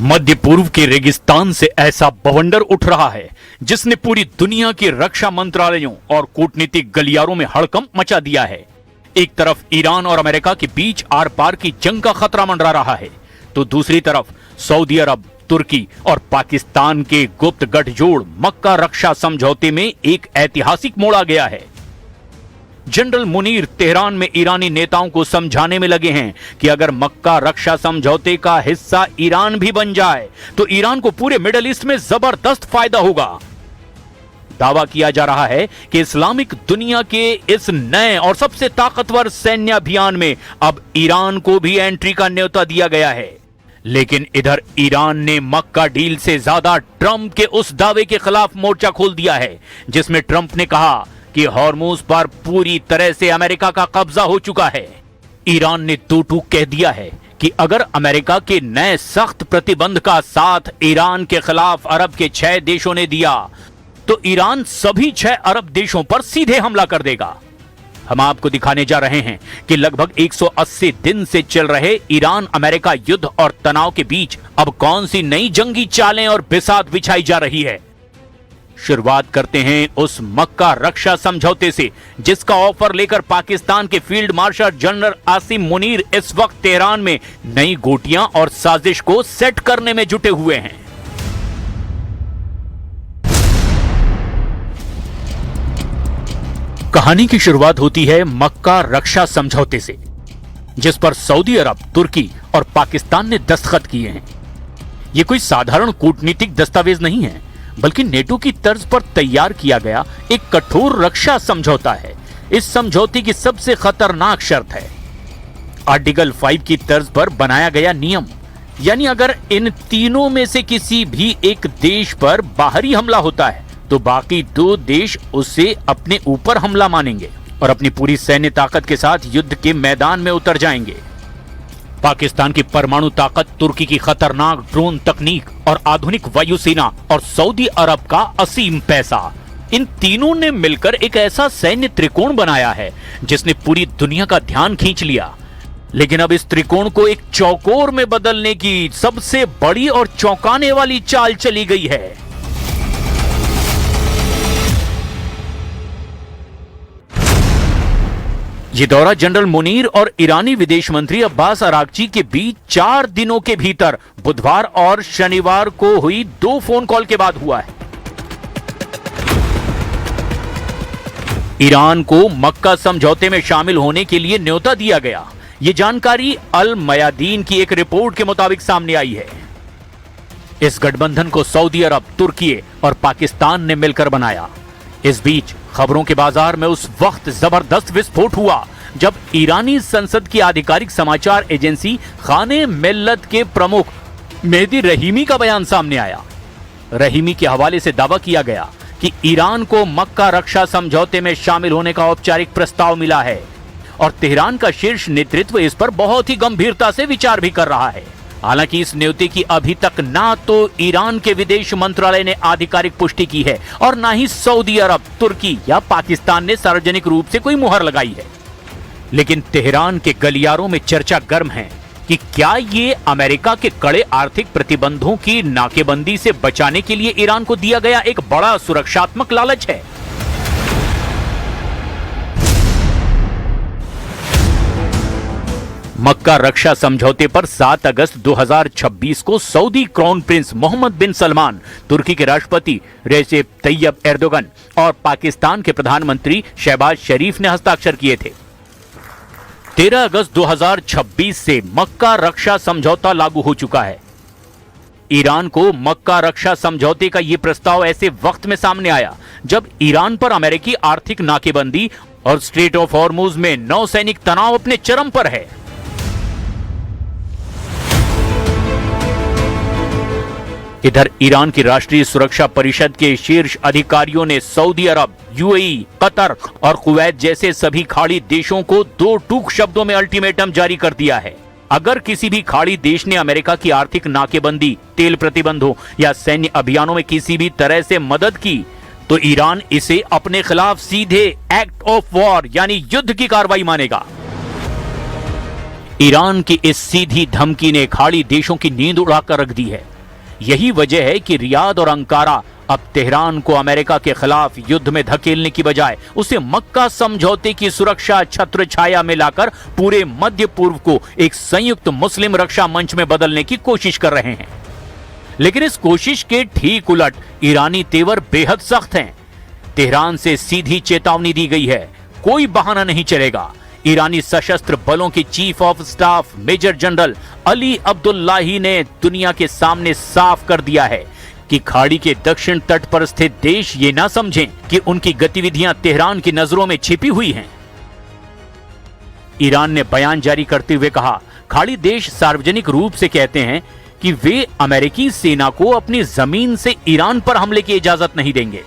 मध्य पूर्व के रेगिस्तान से ऐसा बवंडर उठ रहा है जिसने पूरी दुनिया के रक्षा मंत्रालयों और कूटनीतिक गलियारों में हड़कंप मचा दिया है। एक तरफ ईरान और अमेरिका के बीच आर पार की जंग का खतरा मंडरा रहा है, तो दूसरी तरफ सऊदी अरब, तुर्की और पाकिस्तान के गुप्त गठजोड़ मक्का रक्षा समझौते में एक ऐतिहासिक मोड़ आ गया है। जनरल मुनीर तेहरान में ईरानी नेताओं को समझाने में लगे हैं कि अगर मक्का रक्षा समझौते का हिस्सा ईरान भी बन जाए तो ईरान को पूरे मिडिल ईस्ट में जबरदस्त फायदा होगा। दावा किया जा रहा है कि इस्लामिक दुनिया के इस नए और सबसे ताकतवर सैन्य अभियान में अब ईरान को भी एंट्री का न्योता दिया गया है। लेकिन इधर ईरान ने मक्का डील से ज्यादा ट्रंप के उस दावे के खिलाफ मोर्चा खोल दिया है जिसमें ट्रंप ने कहा कि हॉर्मुज पर पूरी तरह से अमेरिका का कब्जा हो चुका है। ईरान ने दो टूक कह दिया है कि अगर अमेरिका के नए सख्त प्रतिबंध का साथ ईरान के खिलाफ अरब के 6 देशों ने दिया तो ईरान सभी 6 अरब देशों पर सीधे हमला कर देगा। हम आपको दिखाने जा रहे हैं कि लगभग 180 दिन से चल रहे ईरान अमेरिका युद्ध और तनाव के बीच अब कौन सी नई जंगी चालें और बिसात बिछाई जा रही है। शुरुआत करते हैं उस मक्का रक्षा समझौते से जिसका ऑफर लेकर पाकिस्तान के field marshal general Asim Munir इस वक्त तेहरान में नई गोटियां और साजिश को सेट करने में जुटे हुए हैं। कहानी की शुरुआत होती है मक्का रक्षा समझौते से, जिस पर सऊदी अरब, तुर्की और पाकिस्तान ने दस्तखत किए हैं। यह कोई साधारण कूटनीतिक दस्तावेज नहीं है, बल्कि नेटो की तर्ज पर तैयार किया गया एक कठोर रक्षा समझौता है। इस समझौते की सबसे खतरनाक शर्त है आर्टिकल 5 की तर्ज पर बनाया गया नियम, यानी अगर इन तीनों में से किसी भी एक देश पर बाहरी हमला होता है तो बाकी 2 देश उसे अपने ऊपर हमला मानेंगे और अपनी पूरी सैन्य ताकत के साथ युद्ध के मैदान में उतर जाएंगे। पाकिस्तान की परमाणु ताकत, तुर्की की खतरनाक ड्रोन तकनीक और आधुनिक वायुसेना और सऊदी अरब का असीम पैसा, इन तीनों ने मिलकर एक ऐसा सैन्य त्रिकोण बनाया है जिसने पूरी दुनिया का ध्यान खींच लिया। लेकिन अब इस त्रिकोण को एक चौकोर में बदलने की सबसे बड़ी और चौंकाने वाली चाल चली गई है। ये दौरा जनरल मुनीर और ईरानी विदेश मंत्री अब्बास अरागची के बीच 4 दिनों के भीतर बुधवार और शनिवार को हुई 2 फोन कॉल के बाद हुआ है। ईरान को मक्का समझौते में शामिल होने के लिए न्योता दिया गया। यह जानकारी अल मयादीन की एक रिपोर्ट के मुताबिक सामने आई है। इस गठबंधन को सऊदी अरब, तुर्की और पाकिस्तान ने मिलकर बनाया। इस बीच खबरों के बाजार में उस वक्त जबरदस्त विस्फोट हुआ जब ईरानी संसद की आधिकारिक समाचार एजेंसी खाने मिल्लत के प्रमुख मेहदी रहीमी का बयान सामने आया। रहीमी के हवाले से दावा किया गया कि ईरान को मक्का रक्षा समझौते में शामिल होने का औपचारिक प्रस्ताव मिला है और तेहरान का शीर्ष नेतृत्व इस पर बहुत ही गंभीरता से विचार भी कर रहा है। हालांकि इस न्योते की अभी तक ना तो ईरान के विदेश मंत्रालय ने आधिकारिक पुष्टि की है और ना ही सऊदी अरब, तुर्की या पाकिस्तान ने सार्वजनिक रूप से कोई मुहर लगाई है। लेकिन तेहरान के गलियारों में चर्चा गर्म है कि क्या ये अमेरिका के कड़े आर्थिक प्रतिबंधों की नाकेबंदी से बचाने के लिए ईरान को दिया गया एक बड़ा सुरक्षात्मक लालच है। मक्का रक्षा समझौते पर 7 अगस्त 2026 को सऊदी क्राउन प्रिंस मोहम्मद बिन सलमान, तुर्की के राष्ट्रपति रेसेप तैयब एर्दोगन और पाकिस्तान के प्रधानमंत्री शहबाज शरीफ ने हस्ताक्षर किए थे। 13 अगस्त 2026 से मक्का रक्षा समझौता लागू हो चुका है। ईरान को मक्का रक्षा समझौते का यह प्रस्ताव ऐसे वक्त में सामने आया जब ईरान पर अमेरिकी आर्थिक नाकेबंदी और स्ट्रेट ऑफ हॉर्मुज में नौसैनिक तनाव अपने चरम पर है। इधर ईरान की राष्ट्रीय सुरक्षा परिषद के शीर्ष अधिकारियों ने सऊदी अरब, यूएई, कतर और कुवैत जैसे सभी खाड़ी देशों को 2 टूक शब्दों में अल्टीमेटम जारी कर दिया है। अगर किसी भी खाड़ी देश ने अमेरिका की आर्थिक नाकेबंदी, तेल प्रतिबंधों या सैन्य अभियानों में किसी भी तरह से मदद की तो ईरान इसे अपने खिलाफ सीधे एक्ट ऑफ वॉर यानी युद्ध की कार्रवाई मानेगा। ईरान की इस सीधी धमकी ने खाड़ी देशों की नींद उड़ाकर रख दी है। यही वजह है कि रियाद और अंकारा अब तेहरान को अमेरिका के खिलाफ युद्ध में धकेलने की बजाय उसे मक्का समझौते की सुरक्षा छत्र छाया में लाकर पूरे मध्य पूर्व को एक संयुक्त मुस्लिम रक्षा मंच में बदलने की कोशिश कर रहे हैं। लेकिन इस कोशिश के ठीक उलट ईरानी तेवर बेहद सख्त हैं। तेहरान से सीधी चेतावनी दी गई है, कोई बहाना नहीं चलेगा। ईरानी सशस्त्र बलों के chief of staff major general Ali Abdullahi ने दुनिया के सामने साफ कर दिया है कि खाड़ी के दक्षिण तट पर स्थित देश ये ना समझें कि उनकी गतिविधियां तेहरान की नजरों में छिपी हुई हैं। ईरान ने बयान जारी करते हुए कहा, खाड़ी देश सार्वजनिक रूप से कहते हैं कि वे अमेरिकी सेना को अपनी जमीन से ईरान पर हमले की इजाजत नहीं देंगे,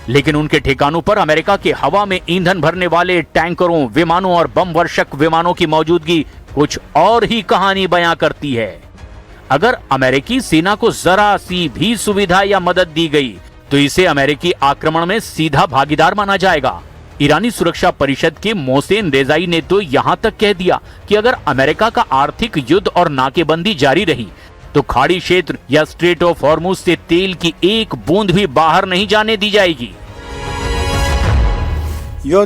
लेकिन उनके ठिकानों पर अमेरिका के हवा में ईंधन भरने वाले टैंकरों, विमानों और बम वर्षक विमानों की मौजूदगी कुछ और ही कहानी बयां करती है। अगर अमेरिकी सेना को जरा सी भी सुविधा या मदद दी गई तो इसे अमेरिकी आक्रमण में सीधा भागीदार माना जाएगा। ईरानी सुरक्षा परिषद के मोहसेन रेजाई ने तो यहां तक कह दिया कि अगर अमेरिका का आर्थिक युद्ध और नाकेबंदी जारी रही तो खाड़ी क्षेत्र या स्ट्रेट ऑफ हॉर्मुज से तेल की एक बूंद भी बाहर नहीं जाने दी जाएगी। या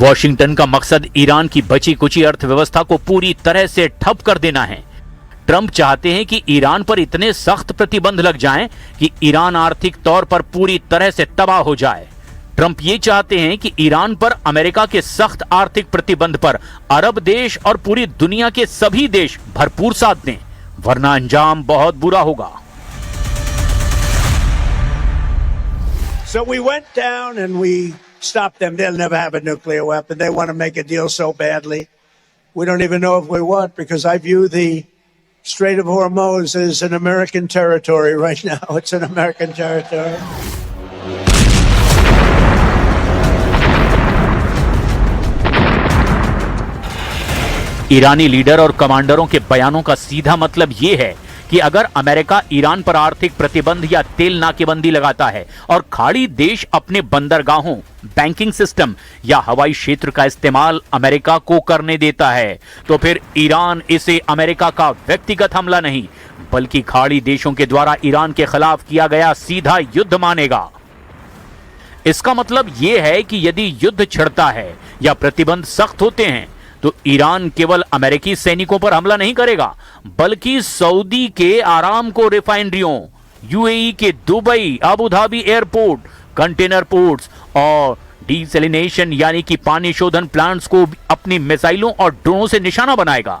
वॉशिंगटन का मकसद ईरान की बची कुची अर्थव्यवस्था को पूरी तरह से ठप कर देना है। ट्रंप चाहते हैं कि ईरान पर इतने सख्त प्रतिबंध लग जाएं कि ईरान आर्थिक तौर पर पूरी तरह से तबाह हो जाए। ट्रंप ये चाहते हैं कि ईरान पर अमेरिका के सख्त आर्थिक प्रतिबंध पर अरब देश और पूरी दुनिया के सभी देश भरपूर साथ दें, वरना अंजाम बहुत बुरा होगा। So we went down and we stopped them. They'll never have a nuclear weapon. They want to make a deal so badly. We don't even know if we want, because I view the Strait of Hormuz as an American territory right now. It's an American territory. Irani leader और कमांडरों के बयानों का सीधा मतलब यह है कि अगर अमेरिका ईरान पर आर्थिक प्रतिबंध या तेल नाकेबंदी लगाता है और खाड़ी देश अपने बंदरगाहों, बैंकिंग सिस्टम या हवाई क्षेत्र का इस्तेमाल अमेरिका को करने देता है, तो फिर ईरान इसे अमेरिका का व्यक्तिगत हमला नहीं बल्कि खाड़ी देशों के द्वारा ईरान के खिलाफ किया गया सीधा युद्ध मानेगा। इसका मतलब यह है कि यदि युद्ध छिड़ता है या प्रतिबंध सख्त होते हैं तो ईरान केवल अमेरिकी सैनिकों पर हमला नहीं करेगा बल्कि सऊदी के आरामको रिफाइनरियों, यूएई के Dubai, Abu Dhabi airport, container ports और डीसैलिनेशन यानी कि पानी शोधन प्लांट्स को अपनी मिसाइलों और ड्रोनों से निशाना बनाएगा।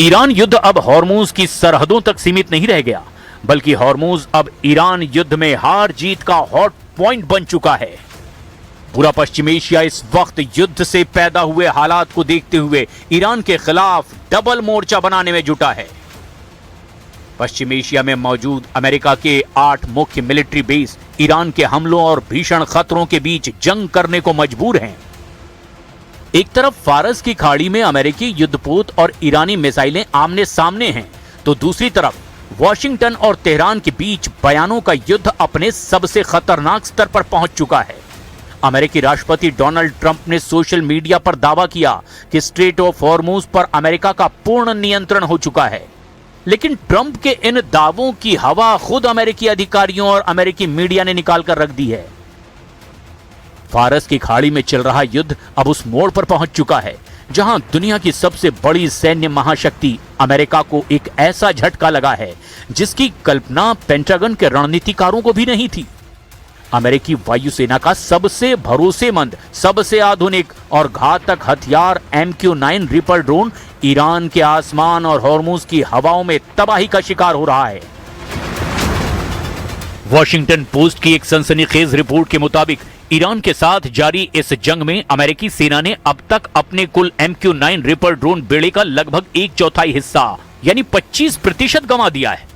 ईरान युद्ध अब हॉर्मुज की सरहदों तक सीमित नहीं रह गया बल्कि हॉर्मुज अब ईरान युद्ध में हार जीत का हॉट पॉइंट बन चुका है। पूरा पश्चिम एशिया इस वक्त युद्ध से पैदा हुए हालात को देखते हुए ईरान के खिलाफ डबल मोर्चा बनाने में जुटा है। पश्चिम एशिया में मौजूद अमेरिका के 8 मुख्य मिलिट्री बेस ईरान के हमलों और भीषण खतरों के बीच जंग करने को मजबूर हैं। एक तरफ फारस की खाड़ी में अमेरिकी युद्धपोत और ईरानी मिसाइलें आमने सामने हैं, तो दूसरी तरफ वॉशिंगटन और तेहरान के बीच बयानों का युद्ध अपने सबसे खतरनाक स्तर पर पहुंच चुका है। अमेरिकी राष्ट्रपति डोनाल्ड ट्रंप ने सोशल मीडिया पर दावा किया कि स्ट्रेट ऑफ हॉर्मुज पर अमेरिका का पूर्ण नियंत्रण हो चुका है, लेकिन ट्रंप के इन दावों की हवा खुद अमेरिकी अधिकारियों और अमेरिकी मीडिया ने निकाल कर रख दी है। फारस की खाड़ी में चल रहा युद्ध अब उस मोड़ पर पहुंच चुका है जहां दुनिया की सबसे बड़ी सैन्य महाशक्ति अमेरिका को एक ऐसा झटका लगा है जिसकी कल्पना पेंटागन के रणनीतिकारों को भी नहीं थी। अमेरिकी वायुसेना का सबसे भरोसेमंद, सबसे आधुनिक और घातक हथियार MQ-9 रिपर ड्रोन ईरान के आसमान और हॉर्मुज की हवाओं में तबाही का शिकार हो रहा है। वॉशिंगटन पोस्ट की एक सनसनीखेज रिपोर्ट के मुताबिक ईरान के साथ जारी इस जंग में अमेरिकी सेना ने अब तक अपने कुल MQ-9 रिपर ड्रोन बेड़े का लगभग 1/4 हिस्सा यानी 25% गंवा दिया है।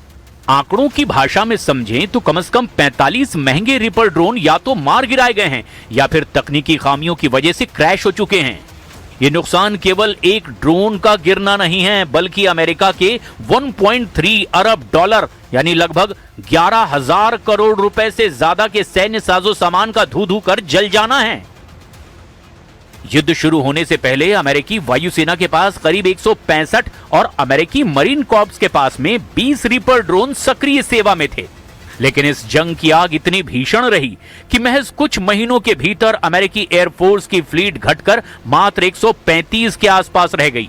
आंकड़ों की भाषा में समझें तो कम से कम 45 महंगे रिपर ड्रोन या तो मार गिराए गए हैं या फिर तकनीकी खामियों की वजह से क्रैश हो चुके हैं। ये नुकसान केवल एक ड्रोन का गिरना नहीं है, बल्कि अमेरिका के 1.3 अरब डॉलर यानी लगभग 11,000 करोड़ रुपए से ज्यादा के सैन्य साजो सामान का धू धू कर जल जाना है। युद्ध शुरू होने से पहले अमेरिकी वायुसेना के पास करीब 165 और अमेरिकी मरीन कॉर्प्स के पास में 20 रिपर ड्रोन सक्रिय सेवा में थे। लेकिन इस जंग की आग इतनी भीषण रही कि महज कुछ महीनों के भीतर अमेरिकी एयरफोर्स की फ्लीट घटकर मात्र 135 के आसपास रह गई।